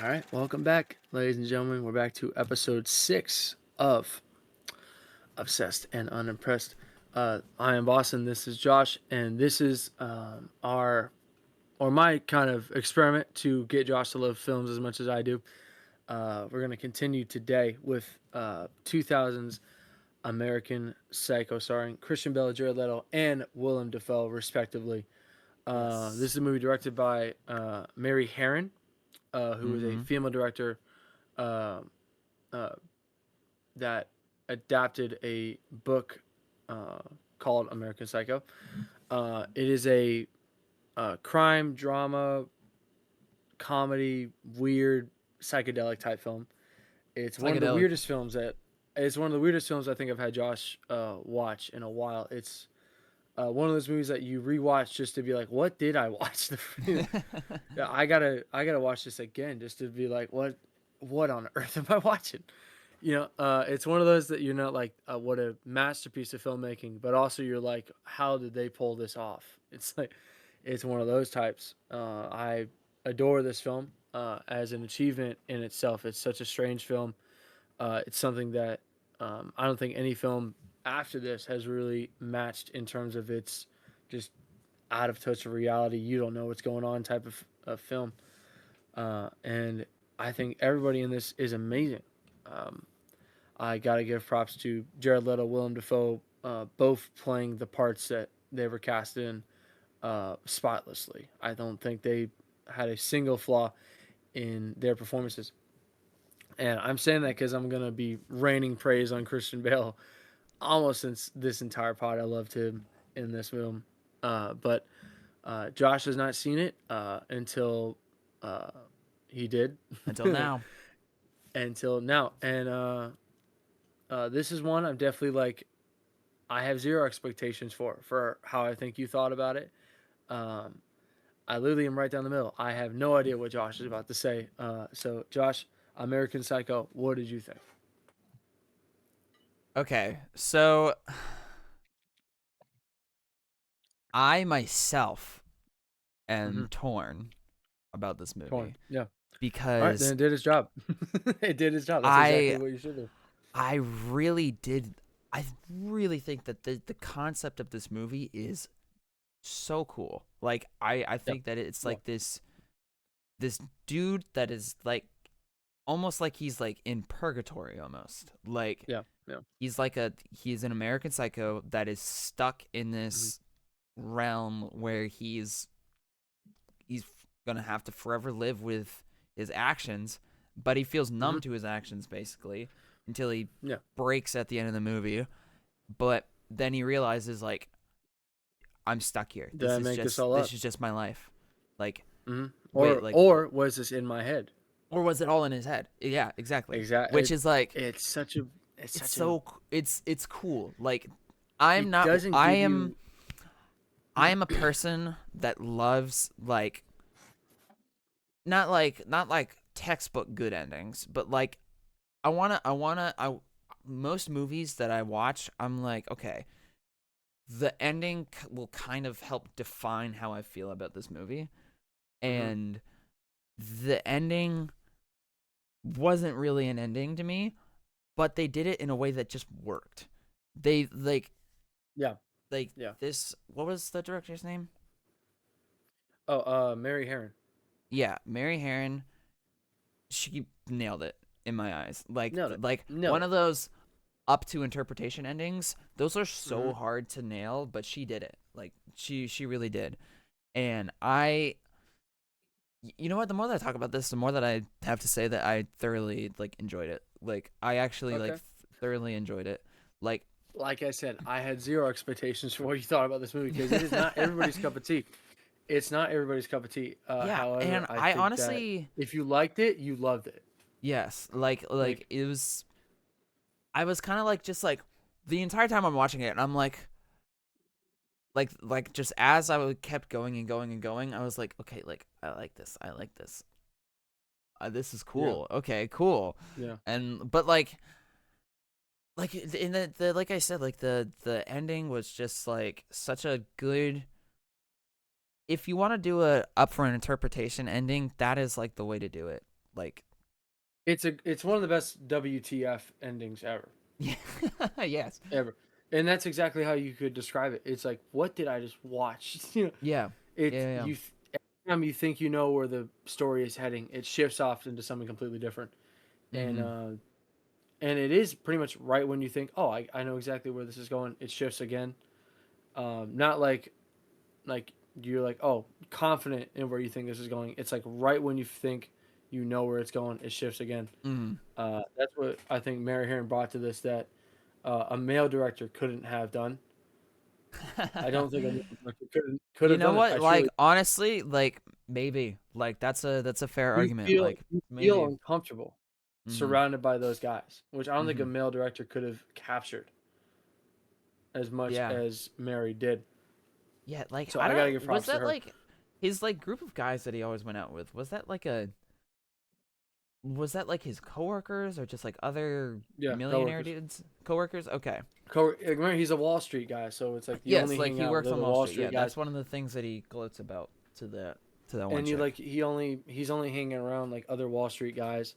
All right, welcome back, ladies and gentlemen. We're back to episode 6 of Obsessed and Unimpressed. I am Boston. This is Josh, and this is my kind of experiment to get Josh to love films as much as I do. We're gonna continue today with 2000's American Psycho, starring Christian Bale, Jared Leto, and Willem Dafoe, respectively. This Yes. is a movie directed by Mary Herron, who is a Mm-hmm. female director uh, uh, that adapted a book uh, called American Psycho. It is a crime, drama, comedy, weird, psychedelic type film. It's one of the Psychedelic. weirdest films that it's one of the weirdest films I think I've had Josh watch in a while. It's one of those movies that you rewatch just to be like, what did I watch? Yeah, I gotta watch this again just to be like, what on earth am I watching? It's one of those that you're not like, what a masterpiece of filmmaking, but also you're like, how did they pull this off? It's one of those types. I adore this film as an achievement in itself. It's such a strange film. It's something that I don't think any film after this has really matched in terms of its just out of touch of reality. You don't know what's going on type of film. And I think everybody in this is amazing. Um, I gotta give props to Jared Leto, Willem Dafoe, both playing the parts that they were cast in spotlessly. I don't think they had a single flaw in their performances. And I'm saying that because I'm gonna be raining praise on Christian Bale almost since this entire pod. I loved him in this film, but Josh has not seen it until uh, he did Until now. until now, and this is one I'm definitely like I have zero expectations for how I think you thought about it. Um, I literally am right down the middle. I have no idea what Josh is about to say. So Josh, American Psycho, what did you think? Okay, so I myself Mm-hmm. am torn about this Torn. movie Yeah. All right, then because it did its job. It did its job. That's exactly I what you should do. I really did I really think that the concept of this movie is so cool. Like I Yeah. think that it's Yeah. like this dude that is like almost like he's like in purgatory almost. Like Yeah. Yeah. he's an American psycho that is stuck in Mm-hmm. this realm where he's gonna have to forever live with his actions, but he feels Mm-hmm. numb to his actions basically until he Yeah. breaks at the end of the movie. But then he realizes like I'm stuck here. Did I make this all This up? is just my life. Like Mm-hmm. wait, Or like or was this in my head? or was it all in his head? Yeah, exactly. Exactly. Which is like It's such a. It's it's such a. so it's cool. Like It doesn't give you. I am a person that loves like not like textbook good endings, but like I most movies that I watch, I'm like, okay, the ending will kind of help define how I feel about this movie. Mm-hmm. And the ending wasn't really an ending to me, but they did it in a way that just worked. They Yeah. like Yeah. this what was the director's name? Oh, Mary Herron. Yeah, Mary Herron. She nailed it in my eyes. Nailed it. Like Nailed one it. of those up to interpretation endings. Those are Mm-hmm. so hard to nail, but she did it. Like she really did. And you know what? The more that I talk about this, the more that I have to say that I thoroughly like enjoyed it. Like I actually like Okay. thoroughly enjoed it. Like Like I said, I had zero expectations for what you thought about this movie because it is not everybody's cup of tea. It's not everybody's cup of tea. yeah, However, and I I think that honestly if you liked it, you loved it. yes, Like, like it was. I was kind of like just like the entire time I'm watching it, and I'm like just as I kept going and going and going, I was like, okay, like I like this, I like this. This is yeah, cool. Okay, cool. yeah. And but like in the like I said, like the ending was just like such a good. If you want to do a up for an interpretation ending, that is like the way to do it. Like, It's one of the best WTF endings ever. yeah, yes, Ever. And that's exactly how you could describe it. It's like, what did I just watch? yeah, It's yeah, yeah. every time you think you know where the story is heading, it shifts off into something completely different. And Mm-hmm. and it is pretty much right when you think, oh, I know exactly where this is going. It shifts again. Not like you're like, oh, confident in where you think this is going. It's like right when you think you know where it's going, it shifts again. Mm-hmm. That's what I think Mary Herron brought to this that a male director couldn't have done. I don't think a male director could You have know done it. what? I Like, truly honestly, like maybe like that's a fair argument. Like you feel maybe. uncomfortable Mm-hmm. surrounded by those guys, which I don't think a Mm-hmm. male director could have captured as much Yeah. as Mary did. Yeah, like So I I gotta don't give was props to that her. like his like group of guys that he always went out with? Was that like his coworkers or just like other Yeah, millionaire coworkers. dudes? Coworkers? Okay. Remember, he's a Wall Street guy, so it's like you Yes, only like hang he out with works on other Wall Wall Street. Yeah, Street guys, that's one of the things that he gloats about to that one and you chick. like he's only hanging around like other Wall Street guys,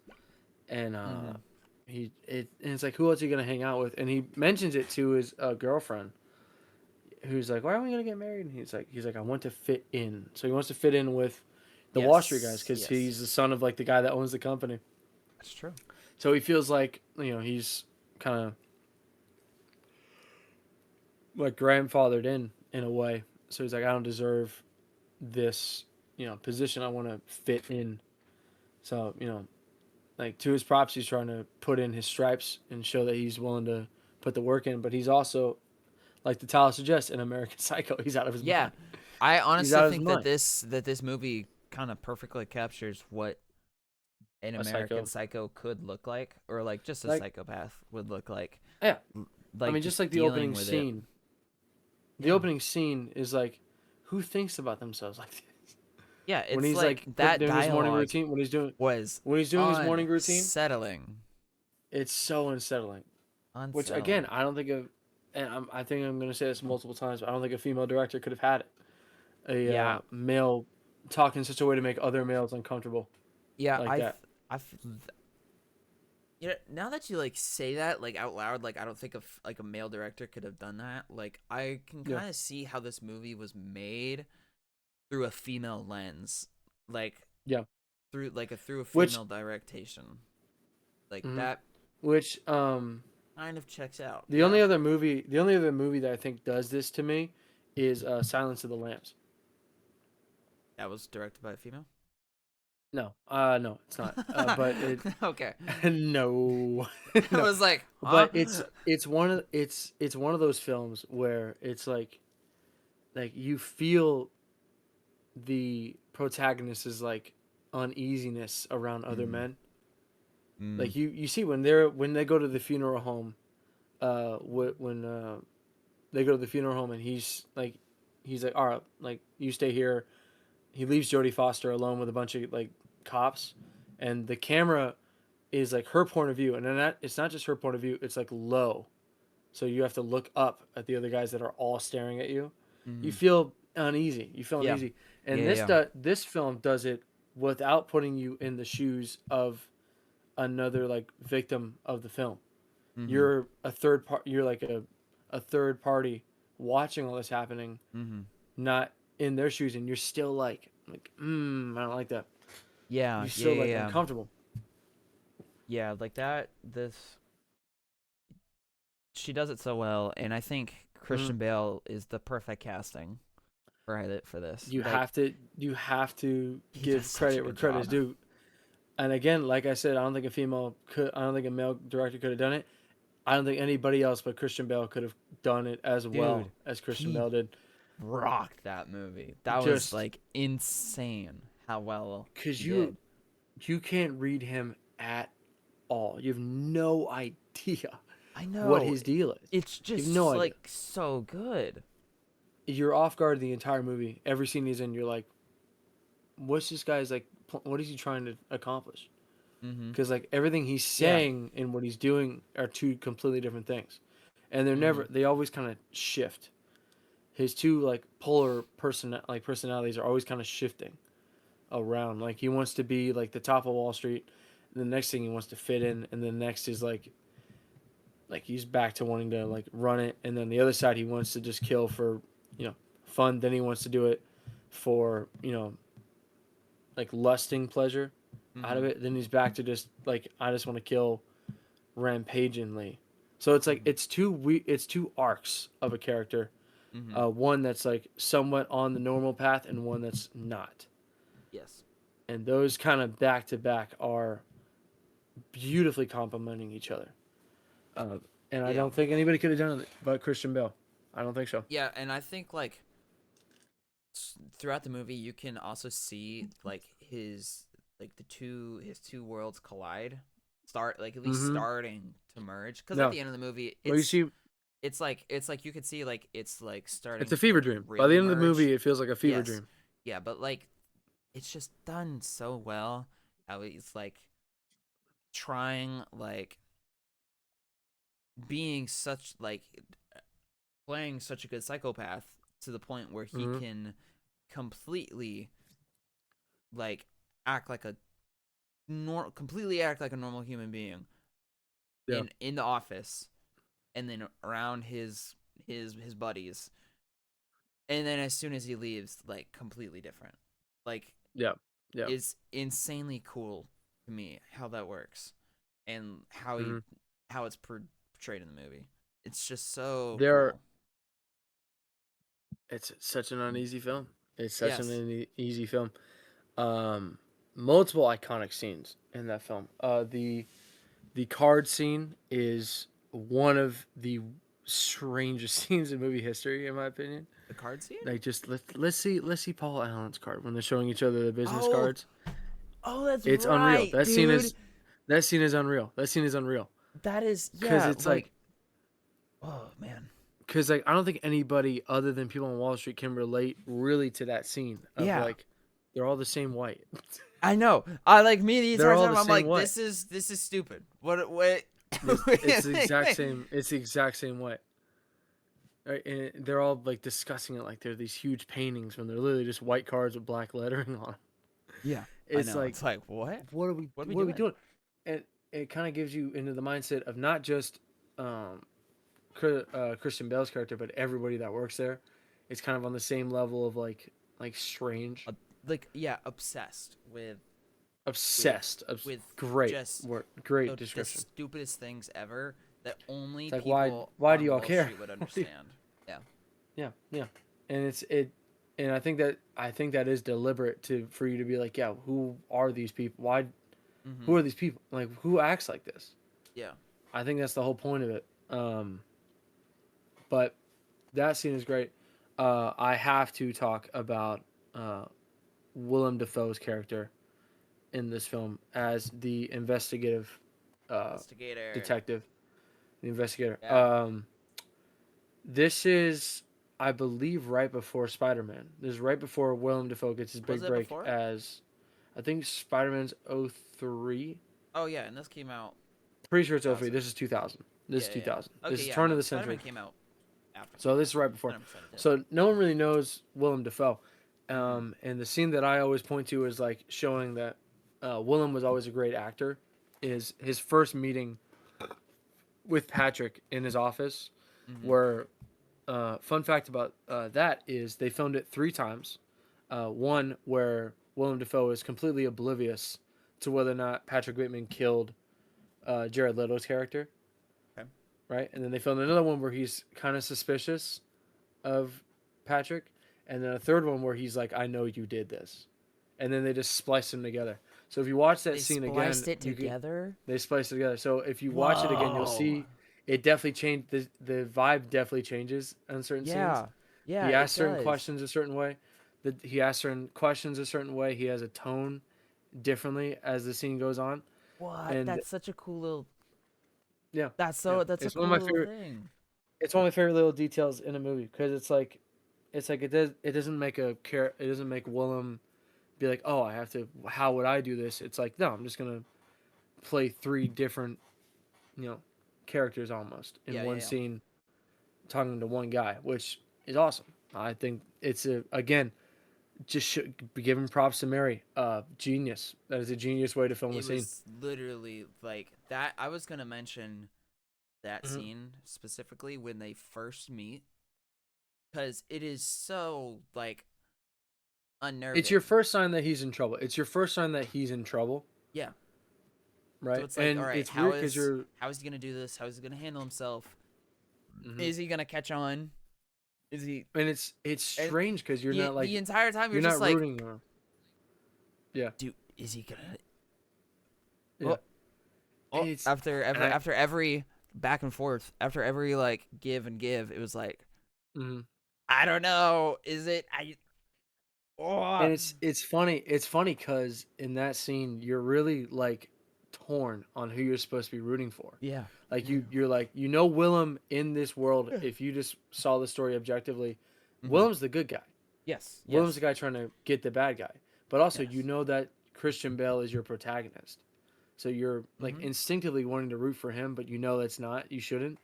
and Mhm. and it's like who else are you gonna hang out with? And he mentions it to his girlfriend, who's like, why are we gonna get married? And he's like I want to fit in, so he wants to fit in with the Wall Street guys Yes. because Yes. he's the son of like the guy that owns the company. That's true. So he feels like he's kind of like grandfathered in a way. So he's like, I don't deserve this position. I want to fit in. So like to his props, he's trying to put in his stripes and show that he's willing to put the work in. But he's also, like the title suggests, an American Psycho. He's out of his Yeah. mind. I He's honestly out of his think that mind. this movie kind of perfectly captures what an A American psycho. Psycho could look like, or like just a Like psychopath would look like. yeah, I Like mean, just just like the dealing opening with it. scene. The Yeah. opening scene is like, who thinks about themselves like this? Yeah, When it's he's like like that doing his morning dialogue routine, was when he's doing his morning routine, unsettling. it's so unsettling. Which again, Unsettling. I don't think of, and I think I'm going to say this multiple times. But I don't think a female director could have had it. A Yeah. male talk in such a way to make other males uncomfortable Yeah, like that. I you know, now that you like say that like out loud, like I don't think of like a male director could have done that. Like I can Yeah, kind of see how this movie was made through a female lens. Like yeah. through a Which, female direction. Like mhm. that which, kind of checks out. the Yeah. only other movie that I think does this to me is Silence of the Lambs. That was directed by a female. No, no, it's not. But it, Okay. no, I no. was like, huh? But it's one of those films where it's like you feel the protagonist is like uneasiness around other Mm, men. mm, Like you see when they go to the funeral home, when they go to the funeral home and he's like, all right, like you stay here. He leaves Jodie Foster alone with a bunch of like cops, and the camera is like her point of view, and then that it's not just her point of view. It's like low, so you have to look up at the other guys that are all staring at you. You mm. feel uneasy. You feel Yeah. uneasy, Yeah. and Yeah. this film does it without putting you in the shoes of another like victim of the film. Mm-hmm. You're a third part. You're like a third party watching all this happening, Mm-hmm. not in their shoes, and you're still I don't like that. Yeah. You're Yeah. still Yeah. like Yeah. uncomfortable. Yeah. Like that. This she does it so well, and I think Mm. Christian Bale is the perfect casting for this. Like You have to he does give such a credit where good credit is job. due. And again, like I said, I don't think a male director could have done it. I don't think anybody else but Christian Bale could have done it as well Dude, as Christian he Bale did. rocked that movie. That was Just like insane how well because he did. you can't read him at all. You have no idea I what know. his deal is. It's You have no just idea. like so good. You're off guard the entire movie. Every scene he's in, you're like, what's this guy's like? What is he trying to accomplish? Mm-hmm. Because like everything he's Yeah. saying and what he's doing are two completely different things, and Mm-hmm. they always kind of shift. His two like polar personalities are always kind of shifting. around. Like he wants to be like the top of Wall Street. The next thing he wants to fit in, and the next is like he's back to wanting to like run it, and then the other side he wants to just kill for fun. Then he wants to do it for like lusting pleasure out of Mhm. it. Then he's back to just like I just want to kill rampagingly. So it's like Mhm. it's two arcs of a character. Mhm. One that's like somewhat on the normal path, and one that's not. Yes. And those kind of back to back are beautifully complementing each other. Uh, and I Yeah. don't think anybody could have done it but Christian Bale. I don't think so. Yeah, and I think like throughout the movie you can also see like his two worlds collide, start like at least Mm-hmm. starting to merge, because at No. the end of the movie Well, you see, it's like you could see like it's like it's starting a to fever like dream. By the really end of the merge. movie, it feels like a fever Yes. dream. Yeah, but like it's just done so well how he's like trying like being such like playing such a good psychopath to the point where he Mm-hmm. can completely like act like a completely act like a normal human being Yeah. in the office, and then around his buddies, and then as soon as he leaves, like completely different. Like Yeah. Yeah. it's insanely cool to me how that works, and Mm-hmm. how it's portrayed in the movie. It's just so There, cool. it's such an uneasy film. It's such an Yes. easy film. Um, Multiple iconic scenes in that film. The card scene is one of the strangest scenes in movie history, in my opinion. The card scene? Like, just let's see Paul Allen's card when they're showing each other the business Oh, cards. oh, that's It's unreal. right, dude. That scene is unreal. That scene is unreal That is, because yeah, it's like, oh man. like I don't think anybody other than people on Wall Street can relate really to that scene of Yeah, like they're all the same white. I know. I like me the They're entire all time. the I'm same like, white. this is stupid. What? It's the exact same. It's the exact same way. Right? And they're all like discussing it like they're these huge paintings when they're literally just white cards with black lettering on 'em. Yeah, I It's know. like, It's like what? What are we what are we doing? doing? And it kind of gives you into the mindset of not just um, Christian Bale's character, but everybody that works there. It's kind of on the same level of like strange, Uh, like yeah, obsessed with obsessed. with Great just word, great the description. stupidest things ever that only It's like people why do on y'all Wall care? Street would understand. Yeah. Yeah, yeah, and and I think that is deliberate to for you to be like, yeah, who are these people? Who Mm-hmm. are these people? Like, who acts like this? Yeah. I think that's the whole point of it. But that scene is great. I have to talk about uh, Willem Dafoe's character in this film as the investigative Investigator. detective, the investigator. Yeah. This is, I believe, right before Spider Man. This is right before Willem Dafoe gets his Was big it break before? as, I think Spider Man's 03. Oh yeah, and this came out Pretty sure it's 03. 2000. This is 2000. This Yeah, is yeah, 2000. yeah. This Okay, is yeah. turn of No, the Spider-Man century. came out after So that. this is right before. 100% it did. So no one really knows Willem Dafoe. Mm-hmm. And the scene that I always point to is like showing that Willem was always a great actor. Is his first meeting with Patrick in his office, Mm-hmm. where fun fact about that is they filmed it three times. One where Willem Dafoe is completely oblivious to whether or not Patrick Bateman killed Jared Leto's character, Okay. right? And then they filmed another one where he's kind of suspicious of Patrick, and then a third one where he's like, "I know you did this," and then they just splice them together. So if you watch that They scene again, spliced it you could together. they splice it together. So if you watch it again, you'll Whoa. see it definitely changed. The vibe definitely changes on certain scenes. Yeah. Yeah, He it asks certain does. questions a certain way. He asks certain questions a certain way. He has a tone differently as the scene goes on, What? and That's such a cool little. yeah, That's yeah, so. That's a it's one of cool my little favorite. thing. It's one of my favorite little details in a movie because it doesn't make it doesn't make Willem be like, oh, I have to, how would I do this? It's like, no, I'm just gonna play three different you know characters almost in Yeah, one yeah, yeah. scene talking to one guy, which is awesome. I think it's a again just should be giving props to Mary. Genius. That is a genius way to film a It scene. was literally like that. I was gonna mention that Hmm. scene specifically when they first meet because it is so like It's your unnerving. first sign that he's in trouble. It's your first sign that he's in trouble, Yeah. So right? it's like, all And right, it's weird because you're, how is he gonna do this? How is he gonna handle himself? mhm. Is he gonna catch on? Is he? And it's And strange because you're not the like entire time you're you're just not like, rooting or yeah, dude, is he gonna? yeah. Oh, And oh. it's After and I after every back and forth, after every like give and give, it was like, mhm. I don't know. Is it? I. Oh. And it's funny because in that scene you're really like torn on who you're supposed to be rooting for. Yeah. Like Yeah. you're like Willem in this world. If you just saw the story objectively, Mm-hmm. Willem's the good guy. Yes. Willem's the Yes. guy trying to get the bad guy. But also you Yes. know that Christian Bale is your protagonist, so you're like Mm-hmm. instinctively wanting to root for him, but you know that's not. You shouldn't.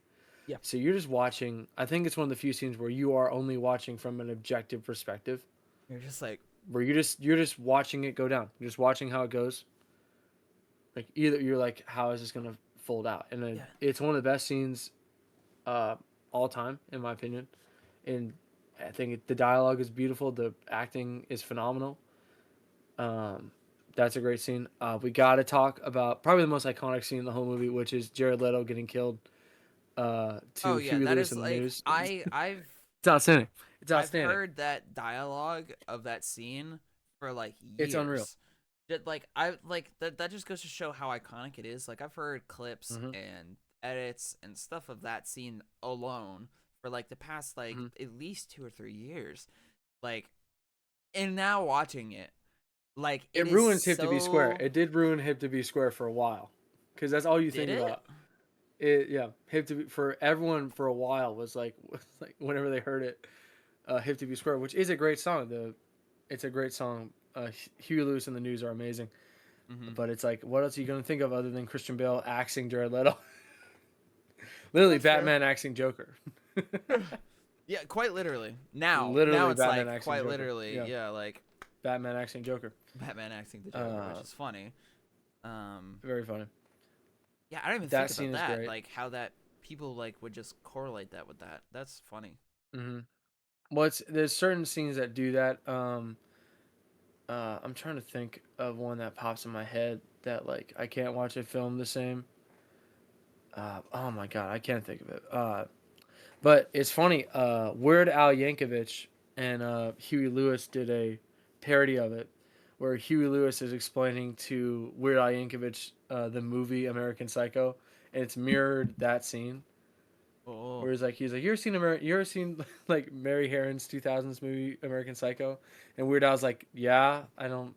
Yeah. So you're just watching. I think it's one of the few scenes where you are only watching from an objective perspective, You're just like, where you're just watching it go down. You're just watching how it goes. Like either you're like, how is this gonna fold out? And then yeah. it's one of the best scenes, uh, all time in my opinion. And I think the dialogue is beautiful. The acting is phenomenal. Um, that's a great scene. We got to talk about probably the most iconic scene in the whole movie, which is Jared Leto getting killed. Oh To yeah, Huey that Lewis is in the like news. It's outstanding. It's I've outstanding. heard that dialogue of that scene for like It's unreal. years. That like I like that just goes to show how iconic it is. Like I've heard clips Hmm. and edits and stuff of that scene alone for like the past like Hmm. at least 2 or 3 years. Like and now watching it, like it It is ruins Hip to Be Square. so It did ruin Hip to Be Square for a while, because that's all you did think it? about. It yeah, Hip to Be for everyone for a while was like like whenever they heard it, Hip to Be Square, which is a great song. It's a great song. Huey Lewis and the News are amazing, Mm-hmm. but it's like, what else are you gonna think of other than Christian Bale axing Jared Leto? Literally, That's fair. Batman axing Joker. Yeah, quite literally. Now Literally, it's Batman like axing quite Joker. literally, Yeah, yeah, like Batman axing Joker. Batman acting the Joker, which Uh, is funny. Um, Very funny. yeah, I don't even That think scene about is that. great. Like how that people like would just correlate that with that. That's funny. Hmm. Well, there's certain scenes that do that. I'm trying to think of one that pops in my head that like I can't watch a film the same. Oh my god, I can't think of it. But it's funny. Weird Al Yankovic and Huey Lewis did a parody of it, where Huey Lewis is explaining to Weird Al Yankovic the movie American Psycho, and it's mirrored that scene. Oh, Where he's like, you ever seen like Mary Harron's 2000s movie American Psycho? And Weird Al's like, yeah, I don't.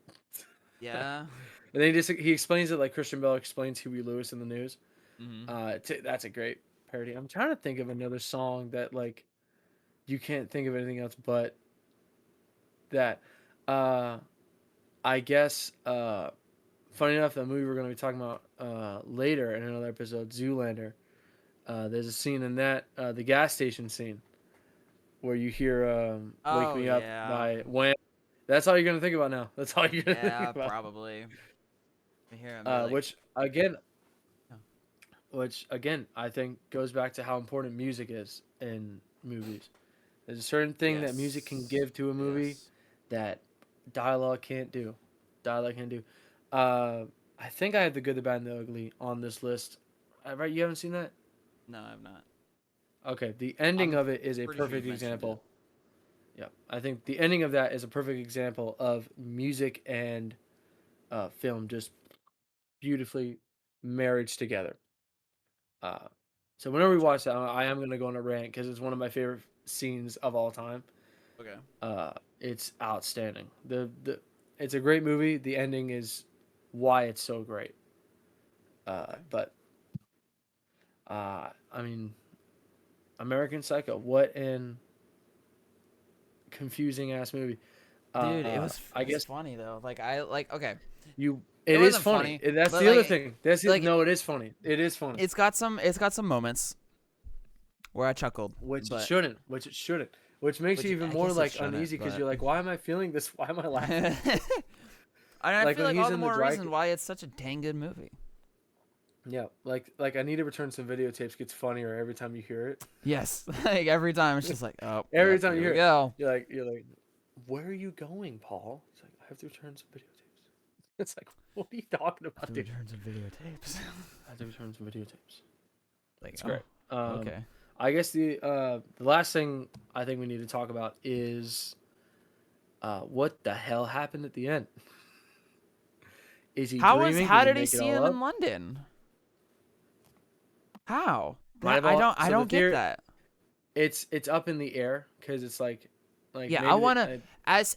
yeah. And then he explains it like Christian Bale explains Huey Lewis in the news. Mm-hmm. That's a great parody. I'm trying to think of another song that like you can't think of anything else but that. Uh, I guess. Funny enough, the movie we're going to be talking about later in another episode, Zoolander. There's a scene in that the gas station scene where you hear "Wake Oh Me Up" yeah, by Wham. That's all you're gonna think about now. That's all you're gonna think yeah, about. probably. I hear him be like, Which again, oh, I think goes back to how important music is in movies. There's a certain thing that music can yes, give to a movie yes. that dialogue can't do. Dialogue can't do. Uh, I think I have the Good, the Bad, and the Ugly on this list. Right? You haven't seen that? No, I'm not. Okay. The ending I'm of it is a pretty sure you've perfect mentioned it. example. Yeah, I think the ending of that is a perfect example of music and film just beautifully marriage together. Uh, so whenever we Gotcha. watch that, I am gonna go on a rant because it's one of my favorite scenes of all time. Okay. It's outstanding. The it's a great movie. The ending is why it's so great. Okay. But I mean, American Psycho. What an confusing ass movie. Dude, I it's guess funny though. Like I like okay. you. It It is wasn't funny. funny, That's but the other thing. That's it. like No, it is funny. It is funny. it's got some moments where I chuckled, Which it but shouldn't. Which it shouldn't. which makes you which even I more guess it like shouldn't, uneasy because but you're like, why am I feeling this? Why am I laughing? and I Like feel when like he's all the in the more dry. reason why it's such a dang good movie. Yeah, like I need to return some videotapes gets funnier every time you hear it. Yes, like every time it's just like, oh, Every yep, time you here we hear it, go. you're like, where are you going, Paul? It's like I have to return some videotapes. It's like, what are you talking I have about, to dude? return some videotapes. I have to return some videotapes. Like, It's oh, great. Um, okay. I guess the last thing I think we need to talk about is what the hell happened at the end? Is he dreaming? Did How he did he make it see all him up? in London? How? My That ball. I So the don't get theory, that. it's up in the air because it's like Yeah, I maybe wanna as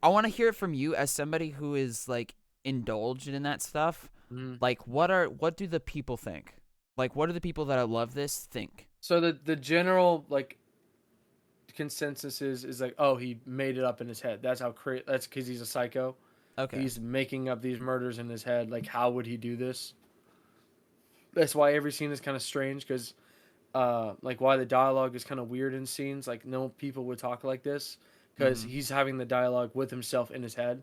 I wanna hear it from you as somebody who is like indulged in that stuff. mhm. Like, what do the people think? Like, what do the people that love this think? So the general like consensus is like, oh, he made it up in his head. That's how that's because he's a psycho. Okay. He's making up these murders in his head. Like, how would he do this? That's why every scene is kind of strange because like why the dialogue is kind of weird in scenes. Like no people would talk like this because Mm-hmm. he's having the dialogue with himself in his head,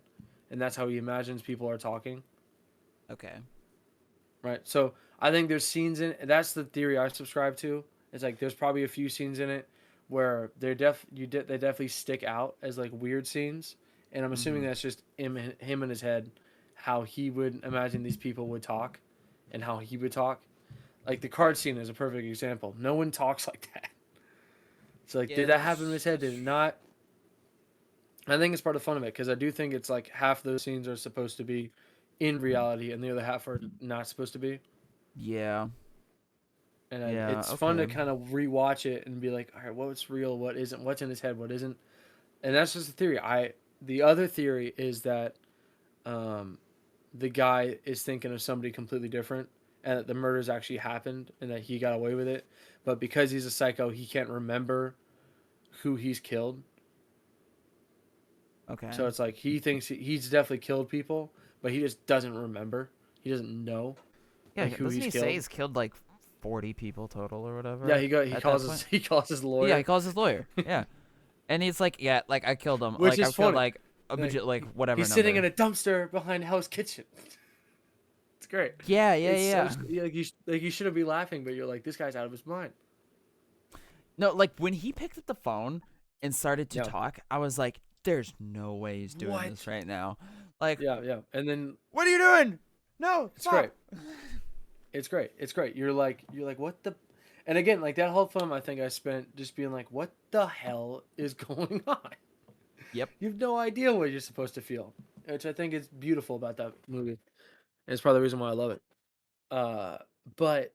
and that's how he imagines people are talking. Okay. Right. So I think there's scenes in. That's the theory I subscribe to. It's like there's probably a few scenes in it where they definitely stick out as like weird scenes, and I'm assuming Mm-hmm. that's just him in his head, how he would imagine these people would talk, and how he would talk. Like the card scene is a perfect example. No one talks like that. So like, Yeah, did that happen in that's his head? Did it not? I think it's part of the fun of it because I do think it's like half those scenes are supposed to be in reality and the other half are not supposed to be. yeah. And Yeah, it's fun to okay. kind of rewatch it and be like, all right, what's real, what isn't, what's in his head, what isn't, and that's just a theory. The other theory is that um, the guy is thinking of somebody completely different, and that the murders actually happened, and that he got away with it, but because he's a psycho, he can't remember who he's killed. Okay. So it's like he thinks he's definitely killed people, but he just doesn't remember. He doesn't know Yeah, like who doesn't he's he say killed. he's killed like 40 people total or Yeah, whatever he at that calls point? his he calls his Yeah, he lawyer, calls his lawyer. Yeah. And he's like, yeah, like I killed him. which Like is I've killed funny. like a Like budget like whatever he's sitting in number. a dumpster behind Hell's Kitchen. It's great. Yeah, yeah, It's so yeah. like you shouldn't be laughing, but you're like this guy's out of his mind. No, like when he picked up the phone and started to Yeah. talk, I was like, there's no way he's doing What? this right now. Like, Yeah, yeah. And then what are you doing? No, it's stop. great. It's great. It's great. You're like what the, and again like that whole film I think I spent just being like what the hell is going on. Yep. You have no idea what you're supposed to feel, which I think is beautiful about that movie. And it's part of the reason why I love it. Uh, but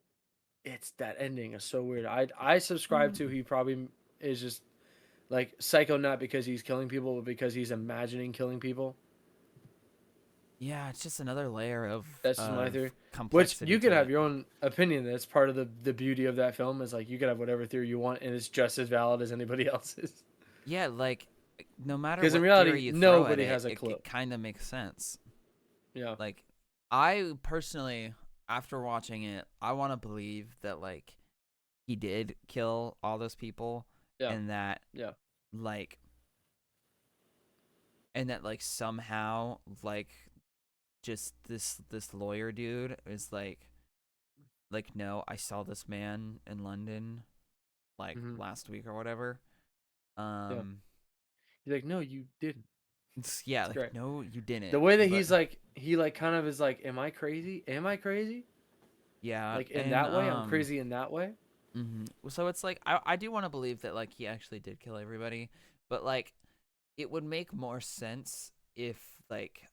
it's that ending is so weird. I subscribe to he probably is just like psycho not because he's killing people, but because he's imagining killing people. Yeah, it's just another layer That's just my of theory. Which complexity you can to have it. your own opinion. That's part of the beauty of that film is like you can have whatever theory you want, and it's just as valid as anybody else's. Yeah, like no matter Because in what theory reality, you throw at nobody it, has a clue. it kind of makes sense. Yeah, Like I personally, after watching it, I want to believe that like he did kill all those people, yeah, and that yeah. like like somehow like just this lawyer dude is like no, I saw this man in London like Hmm. last week or whatever. Yeah. Um, He's like, no, you didn't. yeah, It's like great. no, you The didn't. way that But he like kind of is like, am I crazy? Am I crazy? yeah, Like in and that way, I'm crazy in that way. so it's like I do want to believe that like he actually did kill everybody, but like it would make more sense like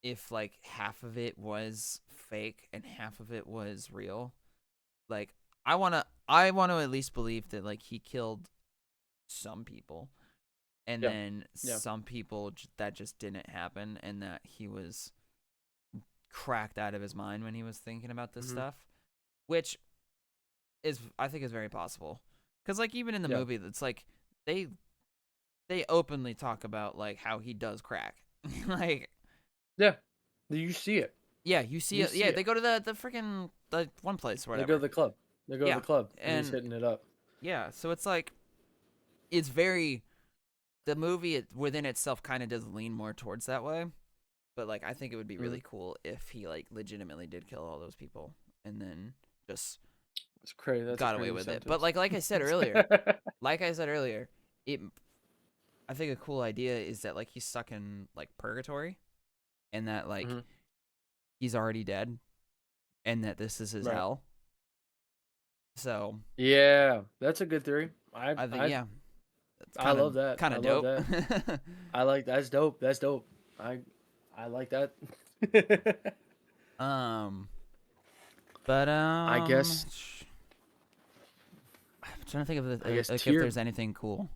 if like half of it was fake and half of it was real. Like I want to at least believe that like he killed some people and Yeah, then yeah. some people that just didn't happen and that he was cracked out of his mind when he was thinking about this Hmm. stuff, which is I think is very possible. Cuz like even in the Yeah, movie it's like they they openly talk about like how he does crack. Like yeah. You see it. yeah, you see You it. see Yeah, it. they go to the freaking the one place or They go to whatever. the club. They go to Yeah. the club, and he's And hitting it up. yeah. So it's like it's very the movie within itself kind of does lean more towards that way. But like I think it would be Mm. really cool if he like legitimately did kill all those people and then just It's crazy. That's a got away crazy with it. But sentence. like I said earlier, it I think a cool idea is that like he's stuck in like purgatory and that like Hmm. he's already dead and that this is his Right. hell. So Yeah, that's a good theory. I think yeah, it's I love that. kind I of love dope. that. I like that's dope. That's dope. I I like that. um, but I guess I'm trying to think of I guess like if tier. there's anything cool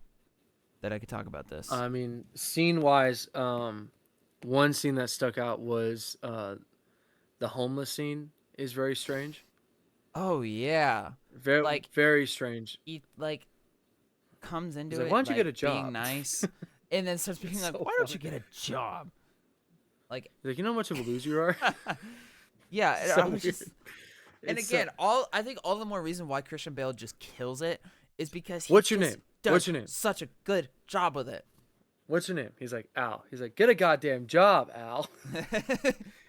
that I could talk about this. I mean, scene wise, one scene that stuck out was the homeless scene is very strange. Oh yeah, Very like very strange. he like comes He's into like, "Why it don't you get like a being job?" nice, and then starts being It's like, so "Why don't funny. you get a job?" Like, He's like, "You know how much of a loser you are?" yeah, and I So was weird. just, and It's so. again, all I think all the more reason why Christian Bale just kills it is because he What's your just name? What's does your name? such a good job with it. What's your name? He's like, Al. He's like, get a goddamn job, Al.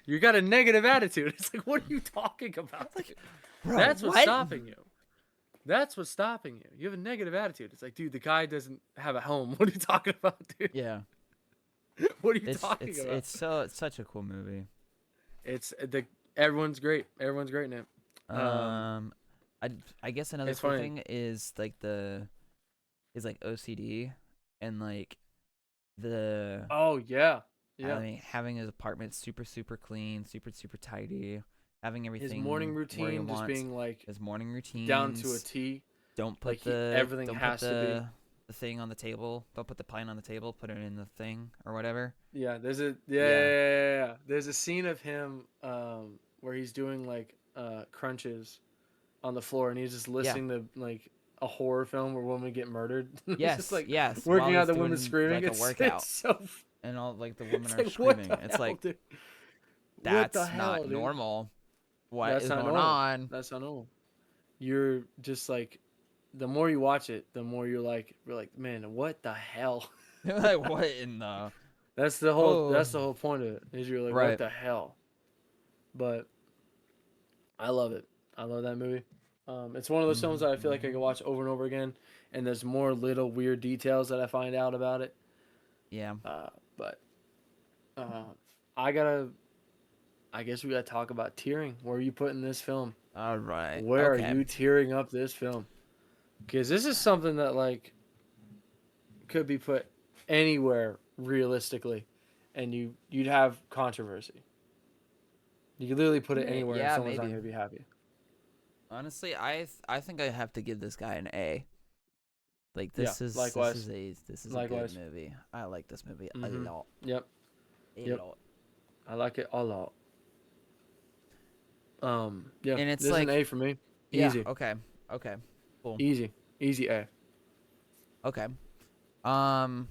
You got a negative attitude. It's like, what are you talking about, Like, dude? bro, That's what's what? stopping you. That's what's stopping you. You have a negative attitude. It's like, dude, the guy doesn't have a home. What are you talking about, dude? Yeah, What are you talking about? it's such a cool movie. It's the everyone's great. Everyone's great in it. Um, Um, I I guess another it's cool funny. thing is like like OCD and like the Oh yeah, yeah. having his apartment super clean, super tidy, having His morning everything where he routine just wants, being like his morning down to a routines. T. Don't Like put he the everything don't put has to be. the thing on the table. Don't put the pint on the table. Put it in the thing or whatever. Yeah, there's a Yeah. yeah. There's a scene of him where he's doing like crunches on the floor and he's just Yeah. listening to like a horror film where women get murdered. He's just Yes. like Yes. While working out he's the women doing screaming. like a It's workout so and all like the women it's are like what screaming. the It's hell, like dude? What the that's not hell, dude? normal. What That's is not going normal. on? That's not normal. You're just like the more you watch it, the more you're like, man, what the hell? Like what in the oh That's the whole point of it. Is you're like, what right. the hell? But I love it. I love that movie. It's one of those films that I feel like I can watch over and over again, and there's more little weird details that I find out about it. Yeah. But uh, I gotta. I guess we gotta talk about tearing. Where are you putting this film? All right. Where are Okay. you tearing up this film? Because this is something that like could be put anywhere realistically, and you'd have controversy. You could literally put it anywhere, and Yeah, someone's not maybe. gonna be happy. Honestly, I think I have to give this guy an A. Like Yeah, likewise, this is a good likewise. movie. I like this movie a Mm-hmm. lot. Yep, A yep. lot. I like it a lot. Yeah, And it's this is an like A for me. yeah, Easy, okay. Okay. Cool. easy, easy A. Okay. Um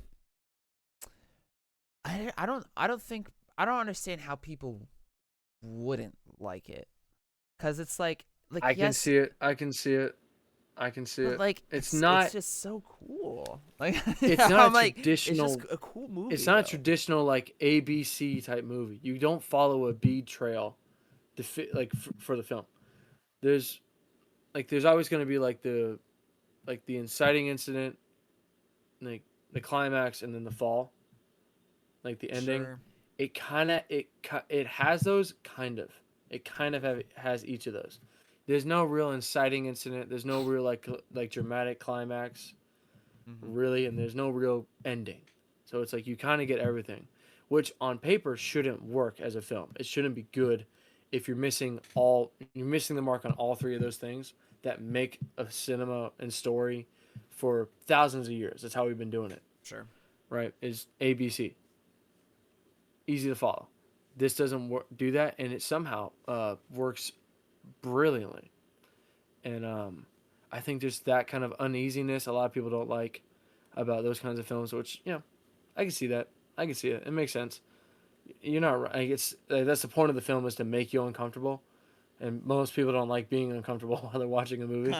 I don't think I don't understand how people wouldn't like it. Cuz it's like I can yes, see it. I can see it. I can see but it. like It's it's not. just so cool. Like It's not a I'm like it's just traditional. a cool It's movie not a though. traditional like ABC type movie. You don't follow a bead trail, for the film. There's there's always going to be like the inciting incident, like the climax, and then the fall, like the ending. Sure. It has those kind of. It kind of has each of those. There's no real inciting incident. There's no real like dramatic climax, Mhm. really, and there's no real ending. So it's like you kind of get everything, which on paper shouldn't work as a film. It shouldn't be good if you're missing the mark on all three of those things that make a cinema and story for thousands of years. That's how we've been doing it, Sure. right? Is ABC easy to follow. This doesn't do that, and it somehow works brilliantly. And I think there's that kind of uneasiness a lot of people don't like about those kinds of films, which I can see that. I can see it. It makes sense. You're not right. It's that's the point of the film is to make you uncomfortable, and most people don't like being uncomfortable while they're watching a movie.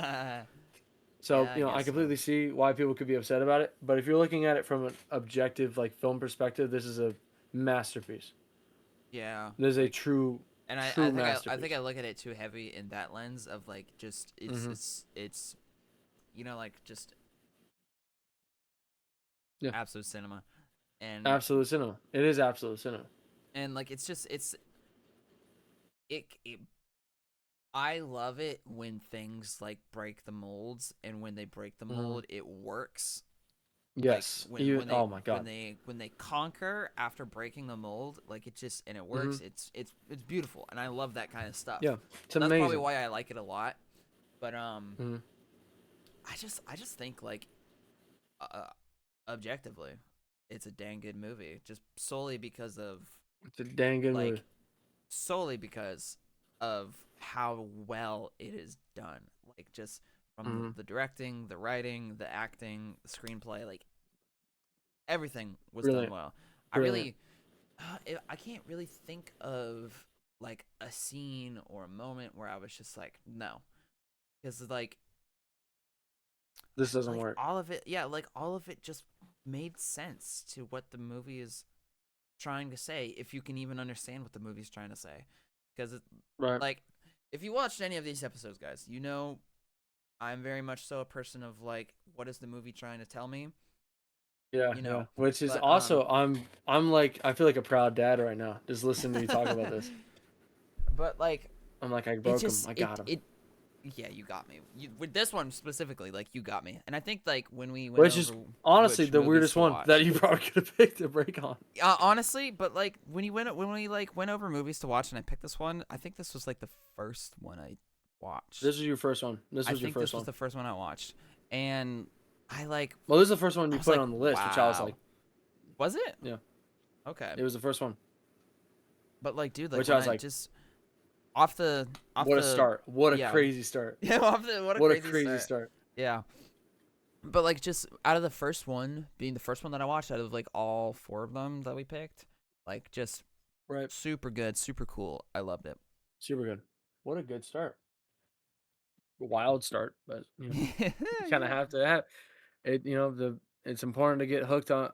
So, Yeah, I I guess so. completely see why people could be upset about it. But if you're looking at it from an objective, like film perspective, this is a masterpiece. Yeah, This is a like, true, and true I think I masterpiece. look at it too heavy in that lens of like just Hmm. it's like just Yeah, absolute cinema, and absolute cinema. It is absolute cinema. like it's just it I love it when things like break the molds, and when they break the Hmm. mold, it works. Like Yes. You. Oh my God. when they conquer after breaking the mold, like it just and it Hmm. works. It's beautiful, and I love that kind of stuff. Yeah. It's And that's probably amazing. why I like it a lot. But Hmm. I just think like uh, objectively, it's a dang good movie, just solely because of It's a dang good movie. like solely because of how well it is done. Like just from Hmm. the directing, the writing, the acting, the screenplay, like everything was done Brilliant. well. I Brilliant. really, I can't really think of like a scene or a moment where I was just like, no, because This doesn't like work. all of it, yeah, like all of it just made sense to what the movie is trying to say, if you can even understand what the movie's trying to say. Because, Right. like, if you watched any of these episodes, guys, you know I'm very much so a person of, like, what is the movie trying to tell me? Yeah. You Yeah. know, Which is but, also, I'm like, I feel like a proud dad right now just listening to you talk about this. but, like, I'm like, I it broke him. just, I got him. yeah, you got me. With this one specifically, like, you got me. And I think, like, when we went Which is over honestly which the movies weirdest to one that watch, you probably could have picked to break on. honestly, but like when we like went over movies to watch and I picked this one, I think this was like the first one I watched. This was your first one. This I was your think first this was one. the first one I watched, and I like Well, this is the first one I you was put like, on the list, which I was like, wow, was it? yeah, Okay, it was the first one. but like, dude, like Which when I was I like, just off what a the start! What a yeah crazy start! yeah off the what a What a crazy crazy start. start! Yeah, but like just out of the first one being the first one that I watched out of like all four of them that we picked, like just Right, super good, super cool. I loved it. super good. What a good start! Wild start, but you kind of Yeah. have to have it. It's important to get hooked on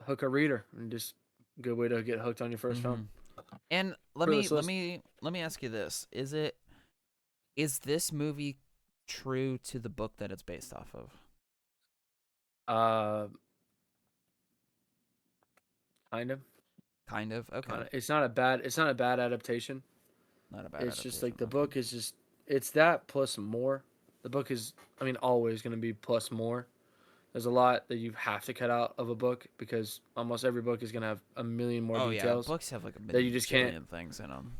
hook a reader, and just good way to get hooked on your first film. Mm-hmm. And For this list, let me ask you this: is this movie true to the book that it's based off of? uh, kind of, Kind of. Okay. It's not a bad adaptation. Not a bad It's just like adaptation. the Okay. book is just it's that plus more. The book is I mean always going to be plus more. There's a lot that you have to cut out of a book because almost every book is going to have a million more Oh yeah, details books have like a that you just can't bajillion things in them.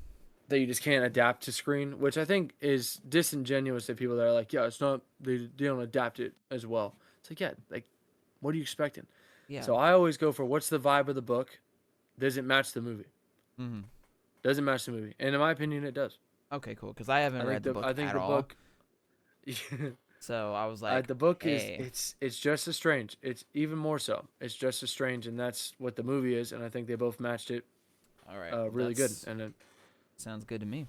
adapt to screen, which I think is disingenuous to people that are like, yeah, it's not they don't adapt it as well. It's like, yeah, like what are you expecting? Yeah. So I always go for what's the vibe of the book? Does it match the movie? Mm-hmm. Doesn't match the movie. And in my opinion it does. Okay, cool. Because I haven't read the book I think at the all, book so I was like, the book is hey, it's just as strange. It's even more so. It's just as strange, and that's what the movie is. And I think they both matched it all right, really good. that's And sounds good to me.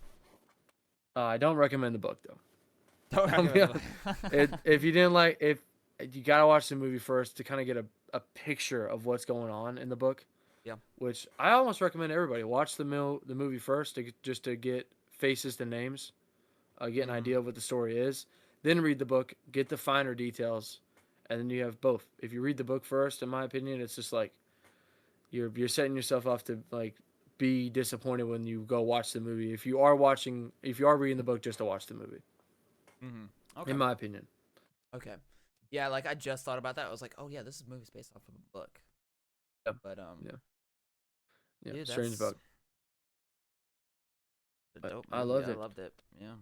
I don't recommend the book though. Don't I'll be recommend honest. If you didn't like, if you gotta watch the movie first to kind of get a picture of what's going on in the book, Yeah. which I almost recommend everybody watch the movie first just to get faces to names, get an Mm-hmm. idea of what the story is. Then read the book, get the finer details, and then you have both. If you read the book first, in my opinion, it's just like you're setting yourself off to like be disappointed when you go watch the movie. If you are reading the book just to watch the movie, Mm-hmm. Okay. in my opinion. Okay. Yeah, like I just thought about that. I was like, oh yeah, this movie's based off of a book. Yeah, But yeah, yeah. dude, Strange that's book, a but dope I movie. loved I it. loved it. Yeah.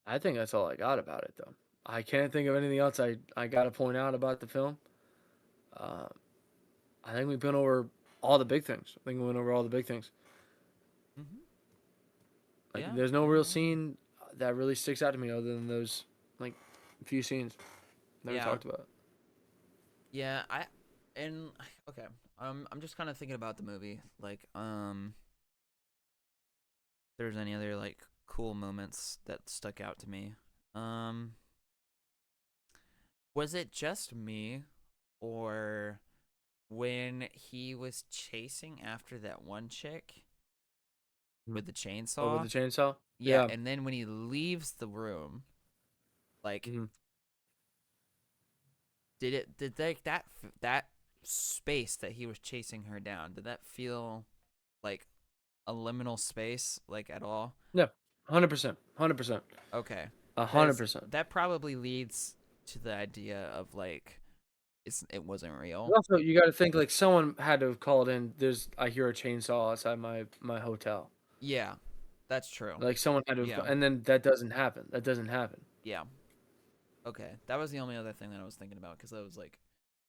I think that's all I got about it though. I can't think of anything else I got to point out about the film. Uh, I think we went over all the big things. I think we went over all the big things. Mm-hmm. Like, Yeah. there's no Yeah. real Yeah. scene that really sticks out to me other than those like few scenes that we Yeah. talked about. Yeah. And okay. I'm just kind of thinking about the movie. Like, if there's any other like cool moments that stuck out to me. Um, Was it just me, or when he was chasing after that one chick Mhm. with the Oh, with chainsaw? the chainsaw? Yeah, Yeah. and then when he leaves the room, like, Mhm. that space that he was chasing her down, did that feel like a liminal space, like, at all? Yeah. 100%. 100%. Okay, because 100%. that probably leads to the idea of like it wasn't real. Also, you got to think like someone had to have called in. I hear a chainsaw outside my hotel. Yeah, that's true. Like someone had to have, Yeah, and then that doesn't happen. That doesn't happen. yeah. Okay, that was the only other thing that I was thinking about because I was like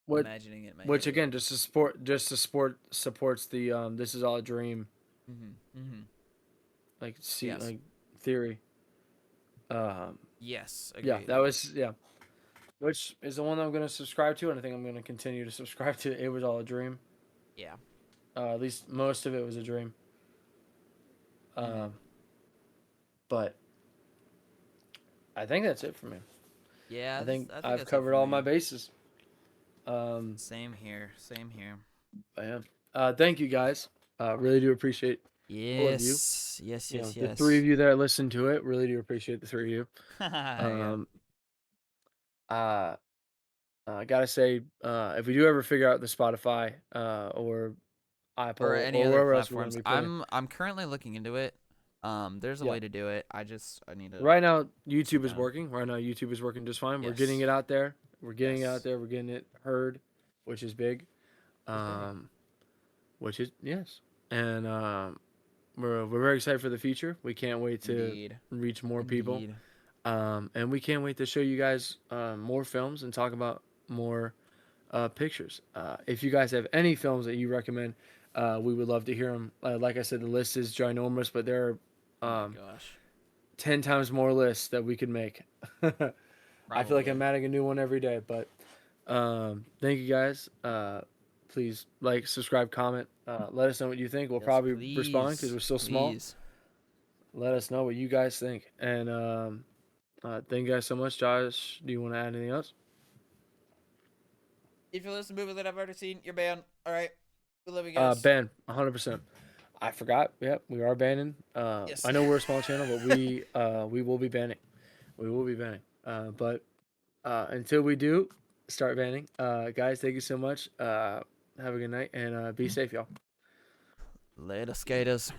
What, imagining it in my which head. again, just to sport supports the this is all a dream, Mhm. Mhm. like see Yes. like theory. Um, Yes. yeah, Agreed. that was yeah, which is the one that I'm gonna subscribe to, and I think I'm gonna continue to subscribe to. It was all a dream. Yeah. At least most of it was a dream. Mhm. Um, but I think that's it for me. I Yeah. think I think I've that's it covered for all me. my bases. Um, Same here. Same here. I am. Thank you guys. Really do appreciate all of you. Yes. Yes. You know, Yes. the three of Yes. you that listened to it. Really do appreciate the three of you. Yeah. Uh, I gotta say, if we do ever figure out the Spotify or Or Apple any or other wherever else we're gonna platforms. be putting, I'm currently looking into it. There's a yeah. way to do it. I need to Right now, sit YouTube is down. working. Right now, YouTube is working just fine. We're getting Yes. it out there. We're getting it out Yes. there. We're getting it heard, which is big. It's big. Um, which is yes, and we're very excited for the future. We can't wait to Indeed. reach more people. Indeed. And we can't wait to show you guys more films and talk about more pictures. If you guys have any films that you recommend, we would love to hear them. Like I said, the list is ginormous, but there Oh are my gosh. 10 times more lists that we could make. I feel like Probably. I'm adding a new one every day, but thank you guys. Please like, subscribe, comment. Let us know what you think. We'll Yes, probably respond because please. we're still small. Please. Let us know what you guys think. And thank you guys so much. Josh, do you want to add anything else? If you listen to movies that I've already seen, you're banned. All right. We love you guys. Ban, 100%. I forgot. Yep, we are banning. Yes. I know we're a small channel, but we will be banning. We will be banning. But until we do start banning, guys, thank you so much. Have a good night and be safe, y'all. Later, skaters.